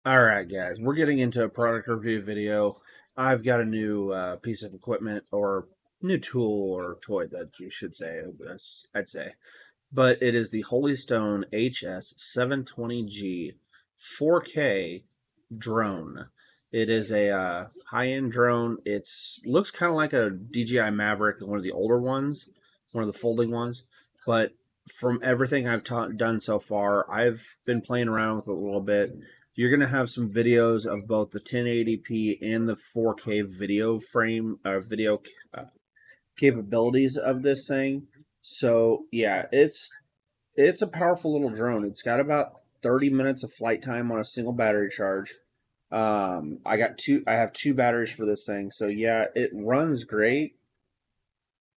Alright guys, we're getting into a product review video. I've got a new piece of equipment, or new tool or toy that you should say, I'd say. But it is the holystone hs720g 4K drone. It is a high-end drone. It's looks kind of like a DJI Maverick, one of the older ones, one of the folding ones. But from everything I've done so far, I've been playing around with it a little bit. You're going to have some videos of both the 1080p and the 4K video frame, video capabilities of this thing. So yeah, it's a powerful little drone. It's got about 30 minutes of flight time on a single battery charge. I have two batteries for this thing, so yeah, it runs great,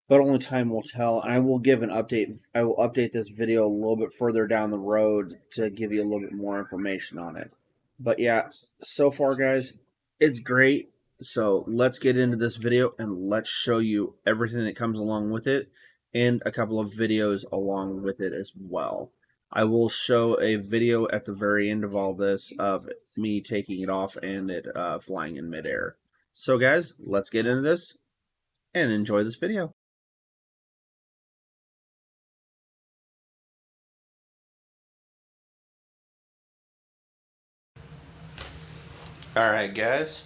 but only time will tell. And I will give an update. I will update this video a little bit further down the road to give you a little bit more information on it. But yeah, so far, guys, it's great. So let's get into this video and let's show you everything that comes along with it and a couple of videos along with it as well. I will show a video at the very end of all this of me taking it off and it flying in midair. So guys, let's get into this and enjoy this video. Alright guys,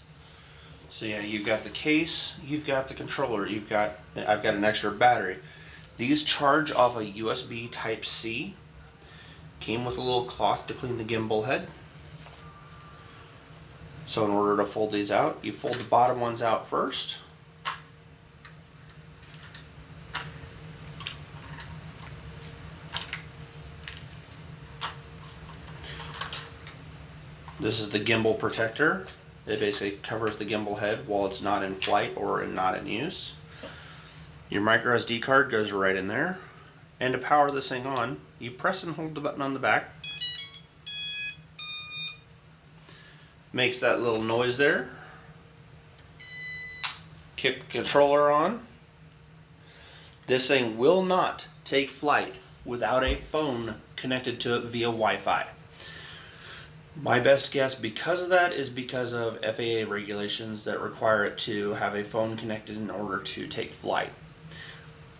so yeah, you've got the case, you've got the controller, I've got an extra battery. These charge off a USB Type-C. Came with a little cloth to clean the gimbal head. So in order to fold these out, you fold the bottom ones out first. This is the gimbal protector. It basically covers the gimbal head while it's not in flight or not in use. Your micro SD card goes right in there. And to power this thing on, you press and hold the button on the back. Makes that little noise there. Kick the controller on. This thing will not take flight without a phone connected to it via Wi-Fi. My best guess because of that is because of FAA regulations that require it to have a phone connected in order to take flight.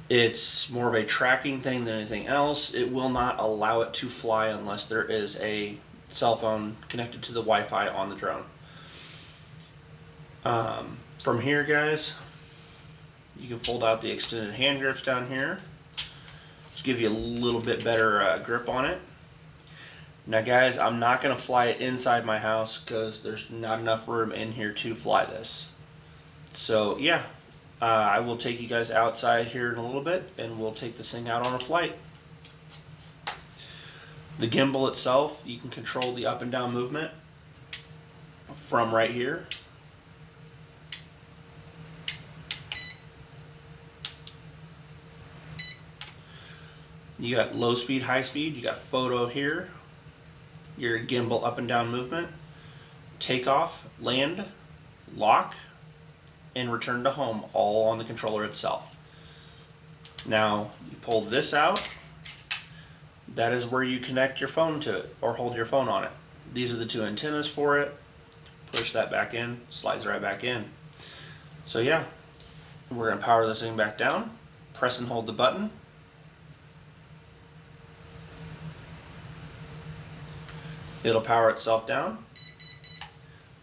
It's more of a tracking thing than anything else. It will not allow it to fly unless there is a cell phone connected to the Wi-Fi on the drone. From here, guys, you can fold out the extended hand grips down here to give you a little bit better grip on it. Now guys, I'm not going to fly it inside my house because there's not enough room in here to fly this. So yeah, I will take you guys outside here in a little bit and we'll take this thing out on a flight. The gimbal itself, you can control the up and down movement from right here. You got low speed, high speed, you got photo here, your gimbal up and down movement, takeoff, land, lock, and return to home, all on the controller itself. Now, you pull this out, that is where you connect your phone to it, or hold your phone on it. These are the two antennas for it. Push that back in, slides right back in. So yeah, we're going to power this thing back down, press and hold the button. It'll power itself down.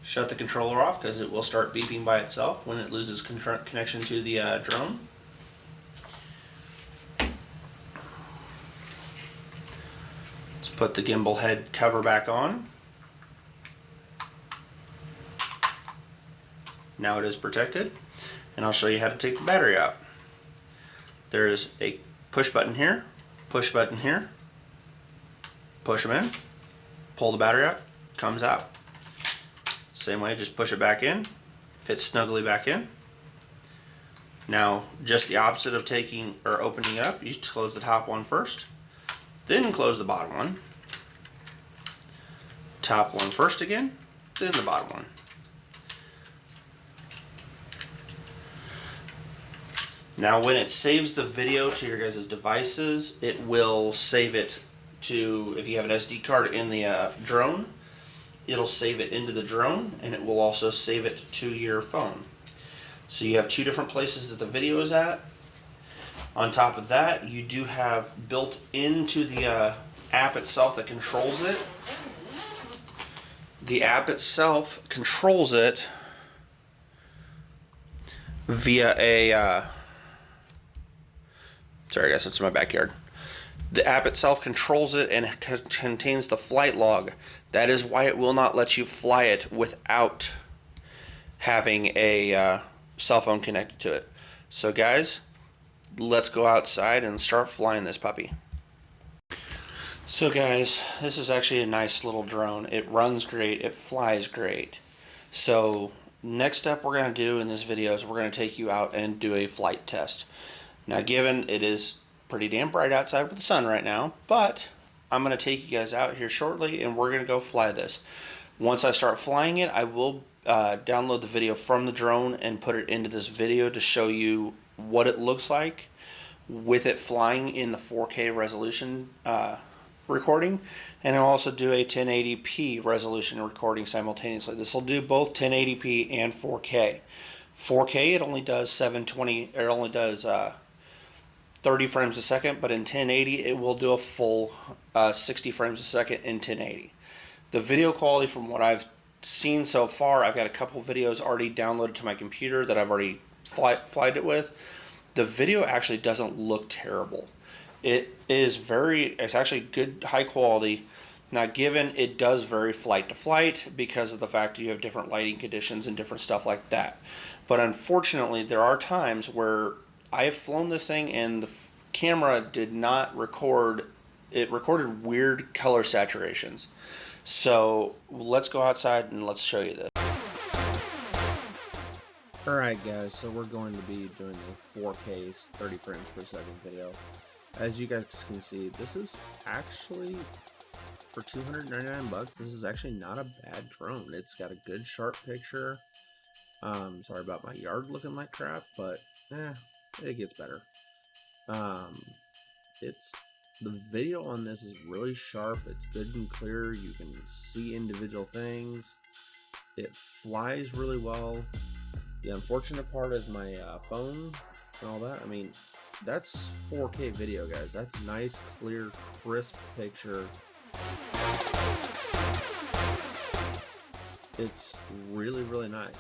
Shut the controller off because it will start beeping by itself when it loses connection to the drone. Let's put the gimbal head cover back on. Now it is protected, and I'll show you how to take the battery out. There is a push button here, push button here. Push them in, pull the battery out, comes out. Same way, just push it back in, fits snugly back in. Now, just the opposite of taking or opening it up, you just close the top one first, then close the bottom one. Top one first again, then the bottom one. Now, when it saves the video to your guys' devices, it will save it to, if you have an SD card in the drone, it'll save it into the drone, and it will also save it to your phone. So you have two different places that the video is at. On top of that, you do have built into the app itself that controls it. The app itself controls it via a sorry guys, it's in my backyard. The app itself controls it and contains the flight log. That is why it will not let you fly it without having a cell phone connected to it. So guys, let's go outside and start flying this puppy. So guys, this is actually a nice little drone. It runs great, it flies great. So next step we're going to do in this video is we're going to take you out and do a flight test. Now given it is pretty damn bright outside with the sun right now, but I'm going to take you guys out here shortly and we're going to go fly this. Once I start flying it, I will download the video from the drone and put it into this video to show you what it looks like with it flying in the 4K resolution recording, and I'll also do a 1080p resolution recording simultaneously. This will do both 1080p and 4K. 4K it only does 720, it only does 30 frames a second, but in 1080 it will do a full 60 frames a second in 1080. The video quality from what I've seen so far, I've got a couple videos already downloaded to my computer that I've already flied it with. The video actually doesn't look terrible. It's actually good, high quality. Now given it does vary flight to flight because of the fact that you have different lighting conditions and different stuff like that. But unfortunately there are times where I have flown this thing and the camera did not record, it recorded weird color saturations. So let's go outside and let's show you this. Alright guys, so we're going to be doing the 4K 30 frames per second video. As you guys can see, this is actually, for 299 bucks, this is actually not a bad drone. It's got a good sharp picture. Sorry about my yard looking like crap, but it gets better. The video on this is really sharp. It's good and clear. You can see individual things. It flies really well. The unfortunate part is my phone and all that. I mean, that's 4K video, guys. That's nice, clear, crisp picture. It's really, really nice.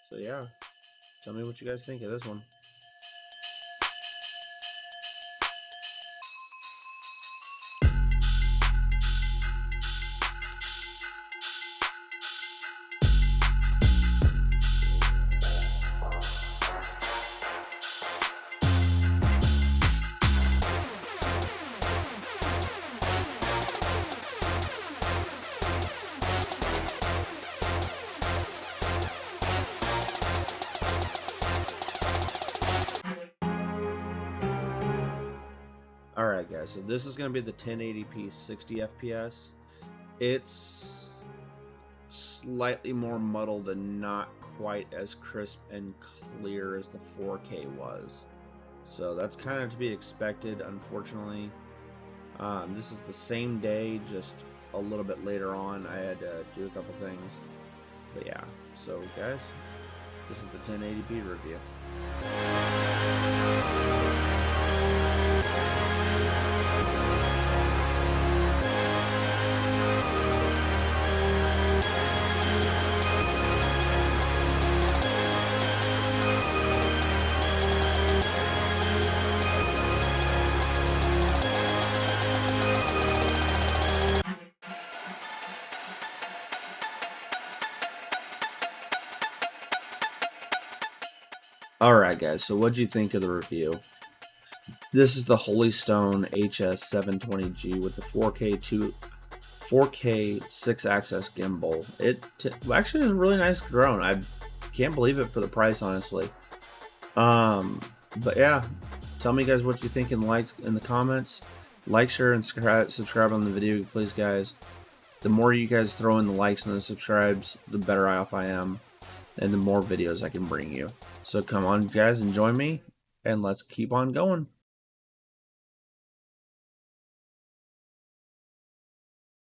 So yeah, tell me what you guys think of this one. Alright guys, so this is going to be the 1080p 60 FPS. It's slightly more muddled and not quite as crisp and clear as the 4K was. So that's kind of to be expected, unfortunately. This is the same day, just a little bit later on. I had to do a couple things. But yeah, so guys, this is the 1080p review. Alright guys, so what'd you think of the review? This is the holystone hs720g with the 4K 6-axis gimbal. It actually is a really nice drone. I can't believe it for the price, honestly. But yeah, tell me guys what you think in the comments. Like, share, and subscribe on the video, please guys. The more you guys throw in the likes and the subscribes, the better off I am, and the more videos I can bring you. So come on, guys, and join me, and let's keep on going.